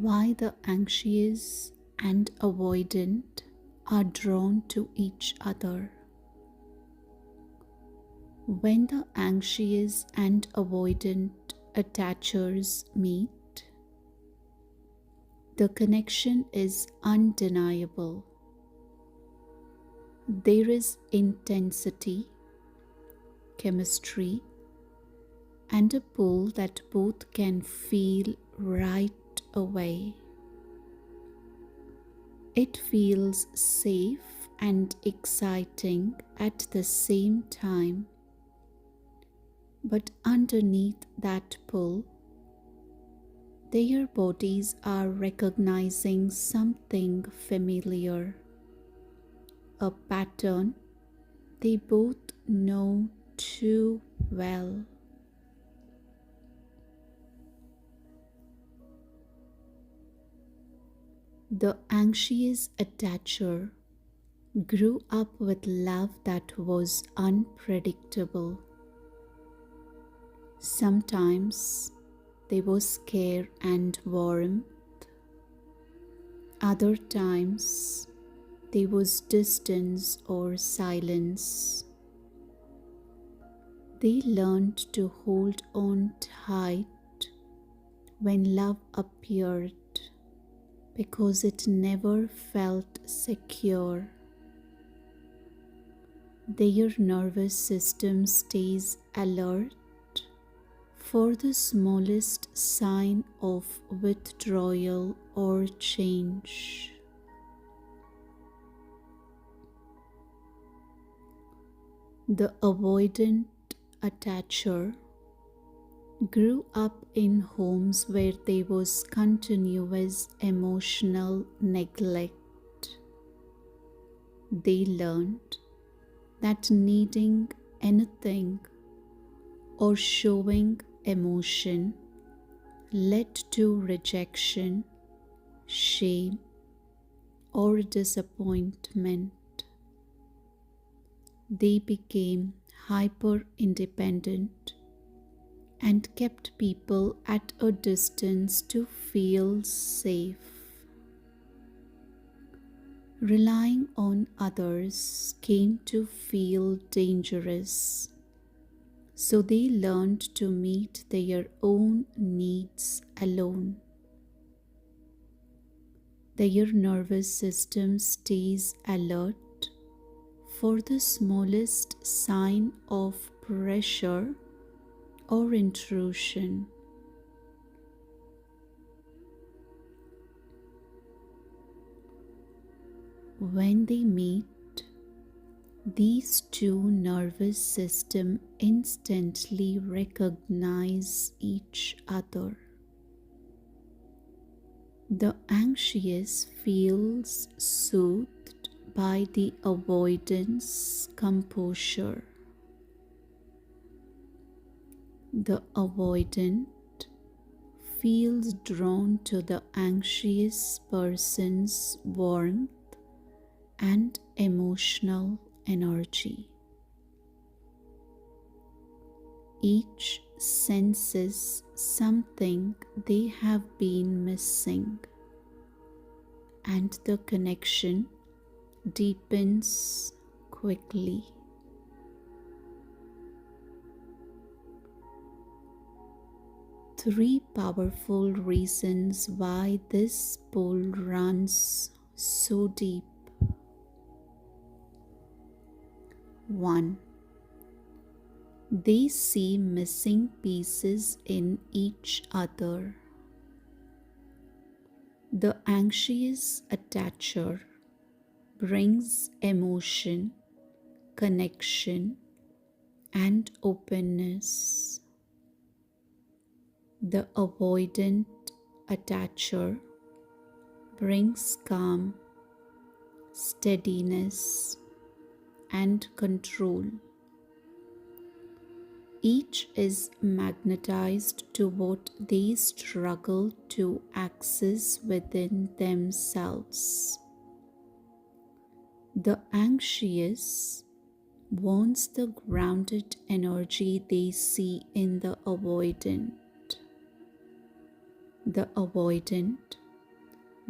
Why the anxious and avoidant are drawn to each other. When the anxious and avoidant attachers meet, the connection is undeniable. There is intensity, chemistry, and a pull that both can feel right away. It feels safe and exciting at the same time, but underneath that pull, their bodies are recognizing something familiar, a pattern they both know too well. The anxious attacher grew up with love that was unpredictable. Sometimes there was care and warmth. Other times there was distance or silence. They learned to hold on tight when love appeared because it never felt secure. Their nervous system stays alert for the smallest sign of withdrawal or change. The avoidant attacher grew up in homes where there was continuous emotional neglect. They learned that needing anything or showing emotion led to rejection, shame, or disappointment. They became hyper independent and kept people at a distance to feel safe. Relying on others came to feel dangerous, so they learned to meet their own needs alone. Their nervous system stays alert for the smallest sign of pressure or intrusion. When they meet, these two nervous systems instantly recognize each other. The anxious feels soothed by the avoidance composure. The avoidant feels drawn to the anxious person's warmth and emotional energy. Each senses something they have been missing, and the connection deepens quickly. Three powerful reasons why this pull runs so deep. 1. They see missing pieces in each other. The anxious attacher brings emotion, connection, and openness. The avoidant attacher brings calm, steadiness, and control. Each is magnetized to what they struggle to access within themselves. The anxious wants the grounded energy they see in the avoidant. The avoidant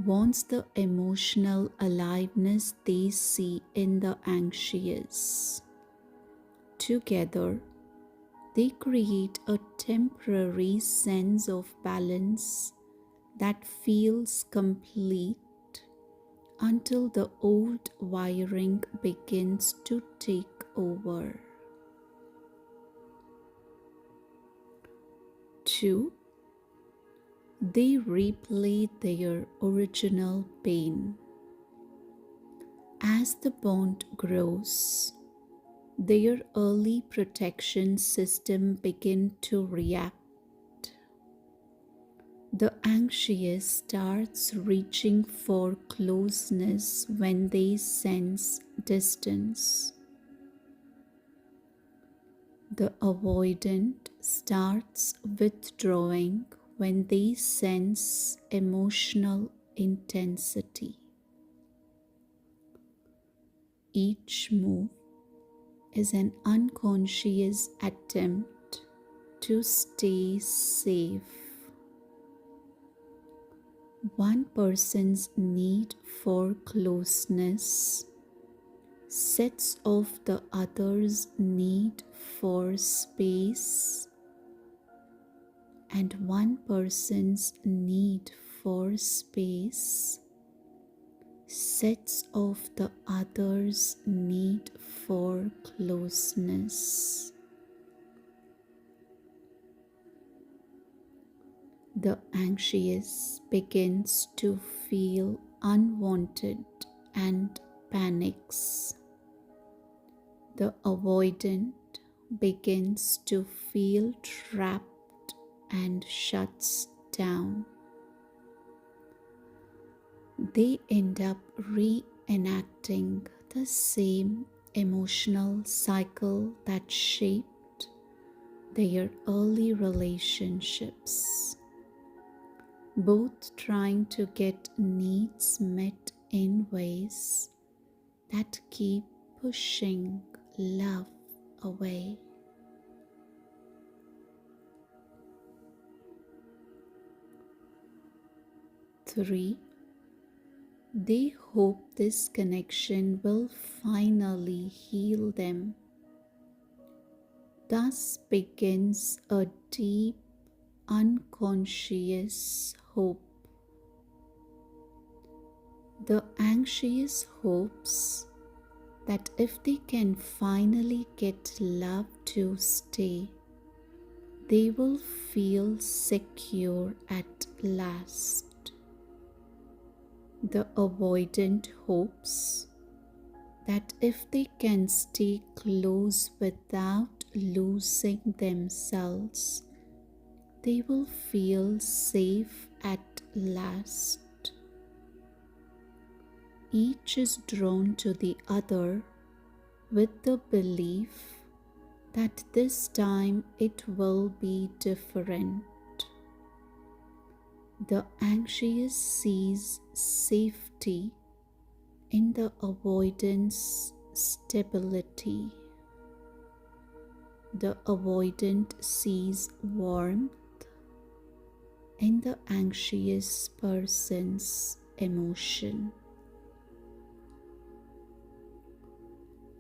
wants the emotional aliveness they see in the anxious. Together, they create a temporary sense of balance that feels complete until the old wiring begins to take over. 2. They replay their original pain. As the bond grows, their early protection system begins to react. The anxious starts reaching for closeness when they sense distance. The avoidant starts withdrawing when they sense emotional intensity. Each move is an unconscious attempt to stay safe. One person's need for closeness sets off the other's need for space, and one person's need for space sets off the other's need for closeness. The anxious begins to feel unwanted and panics. The avoidant begins to feel trapped and shuts down. They end up reenacting the same emotional cycle that shaped their early relationships, both trying to get needs met in ways that keep pushing love away. 3. They hope this connection will finally heal them. Thus begins a deep, unconscious hope. The anxious hopes that if they can finally get love to stay, they will feel secure at last. The avoidant hopes that if they can stay close without losing themselves, they will feel safe at last. Each is drawn to the other with the belief that this time it will be different. The anxious sees safety in the avoidant's stability. The avoidant sees warmth in the anxious person's emotion.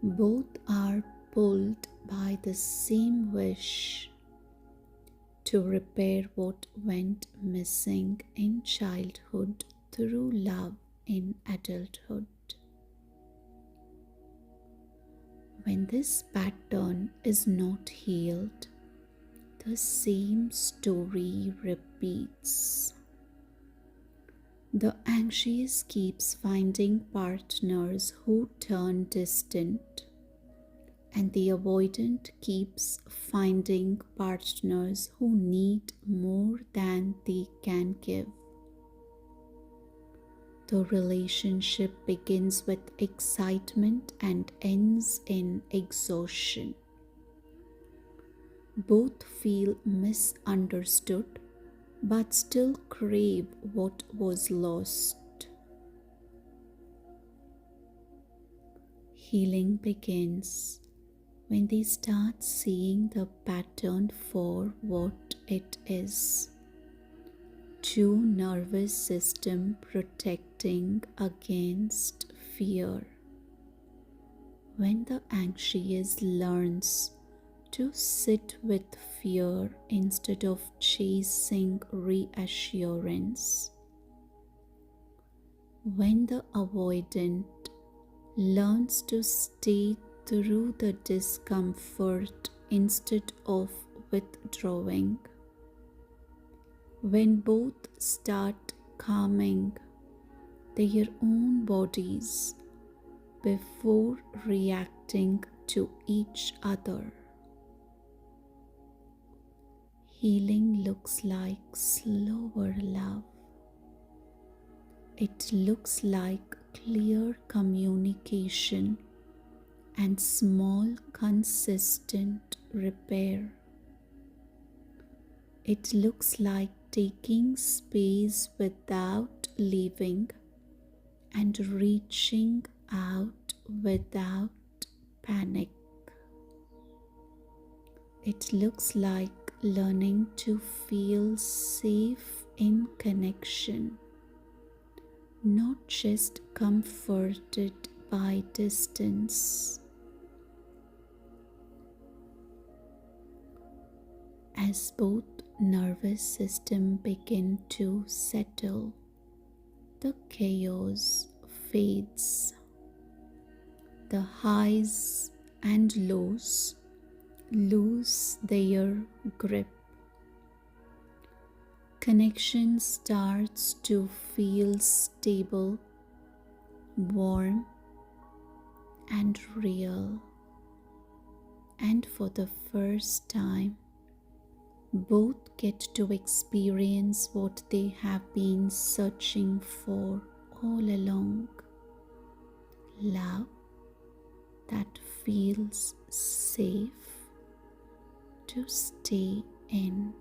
Both are pulled by the same wish to repair what went missing in childhood through love in adulthood. When this pattern is not healed, the same story repeats. The anxious keeps finding partners who turn distant, and the avoidant keeps finding partners who need more than they can give. The relationship begins with excitement and ends in exhaustion. Both feel misunderstood but still crave what was lost. Healing begins when they start seeing the pattern for what it is two nervous system protecting against fear. When the anxious learns to sit with fear instead of chasing reassurance, when the avoidant learns to stay through the discomfort instead of withdrawing, when both start calming their own bodies before reacting to each other, healing looks like slower love. It looks like clear communication and small, consistent repair. It looks like taking space without leaving and reaching out without panic. It looks like learning to feel safe in connection, not just comforted by distance. As both nervous system begin to settle, the chaos fades. The highs and lows lose their grip. Connection starts to feel stable, warm, and real. And for the first time, both get to experience what they have been searching for all along: love that feels safe to stay in.